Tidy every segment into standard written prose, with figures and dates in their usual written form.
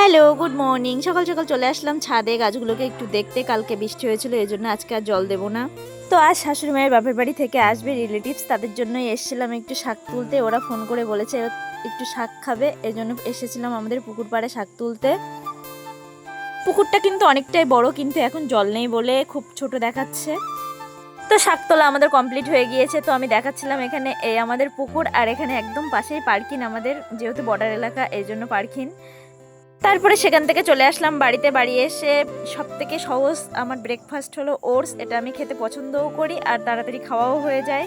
Hello, good morning. সকাল সকাল চলে আসলাম ছাদে গাছগুলোকে একটু দেখতে। কালকে বৃষ্টি হয়েছিল, এই জন্য আজকে আর জল দেবো না। তো আজ শাশুড়ি মায়ের বাপের বাড়ি থেকে আসবে রিলেটিভস, তাদের জন্যই এসেছিলাম একটু শাক তুলতে। ওরা ফোন করে বলেছে একটু শাক খাবে, এই জন্য এসেছিলাম আমাদের পুকুর পাড়ে শাক তুলতে। পুকুরটা কিন্তু অনেকটাই বড়, কিন্তু এখন জল নেই বলে খুব ছোট দেখাচ্ছে। তো শাক তোলা আমাদের কমপ্লিট হয়ে গিয়েছে। তো আমি দেখাচ্ছিলাম এখানে এই আমাদের পুকুর, আর এখানে একদম পাশেই পার্কিং আমাদের, যেহেতু বর্ডার এলাকা এই জন্য পার্কিং। তারপরে সেখান থেকে চলে আসলাম বাড়িতে। বাড়ি এসে সব থেকে সহজ আমার ব্রেকফাস্ট হলো ওটস। এটা আমি খেতে পছন্দও করি আর তাড়াতাড়ি খাওয়াও হয়ে যায়।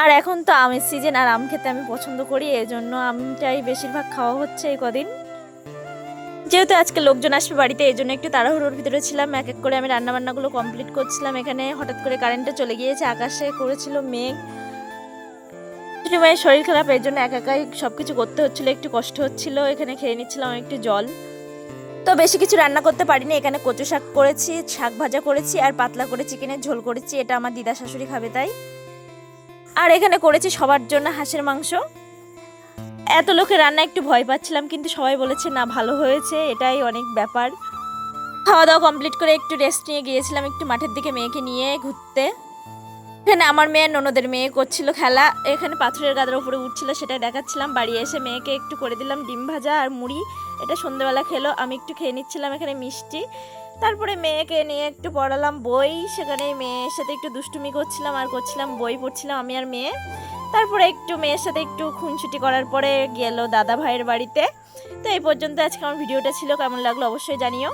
আর এখন তো আমের সিজন, আর আম খেতে আমি পছন্দ করি, এই জন্য আমটাই বেশিরভাগ খাওয়া হচ্ছে এই কদিন। যেহেতু আজকে লোকজন আসবে বাড়িতে, এই জন্য একটু তাড়াহুড়োর ভিতরে ছিলাম। এক এক করে আমি রান্নাবান্নাগুলো কমপ্লিট করছিলাম। এখানে হঠাৎ করে কারেন্টটা চলে গিয়েছে, আকাশে করেছিল মেঘ। মায়ের শরীর খারাপ, এই জন্য একাই সবকিছু করতে হচ্ছিল, একটু কষ্ট হচ্ছিল। এখানে খেয়ে নিচ্ছিলাম একটু জল। তো বেশি কিছু রান্না করতে পারিনি। এখানে কচু শাক করেছি, শাক ভাজা করেছি, আর পাতলা করে চিকেনের ঝোল করেছি। এটা আমার দিদা শাশুড়ি খাবে তাই। আর এখানে করেছি সবার জন্য হাঁসের মাংস। এত লোকের রান্না একটু ভয় পাচ্ছিলাম, কিন্তু সবাই বলেছে না ভালো হয়েছে, এটাই অনেক ব্যাপার। খাওয়া দাওয়া কমপ্লিট করে একটু রেস্ট নিয়ে গিয়েছিলাম একটু মাঠের দিকে মেয়েকে নিয়ে ঘুরতে। এখানে আমার মেয়ে ননদের মেয়ে করছিল খেলা, এখানে পাথরের গাদার উপরে উঠছিল, সেটাই দেখাচ্ছিলাম। বাড়ি এসে মেয়েকে একটু করে দিলাম ডিম ভাজা আর মুড়ি। এটা সন্ধ্যেবেলা খেলো, আমি একটু খেয়ে নিচ্ছিলাম এখানে মিষ্টি। তারপরে মেয়েকে নিয়ে একটু পড়ালাম বই, সেখানে মেয়ের সাথে একটু দুষ্টুমি করছিলাম আর করছিলাম, বই পড়ছিলাম আমি আর মেয়ে। তারপরে একটু মেয়ের সাথে একটু খুনসুটি করার পরে গেল দাদা ভাইয়ের বাড়িতে। তো এই পর্যন্ত আজকে আমার ভিডিওটা ছিল, কেমন লাগলো অবশ্যই জানিও।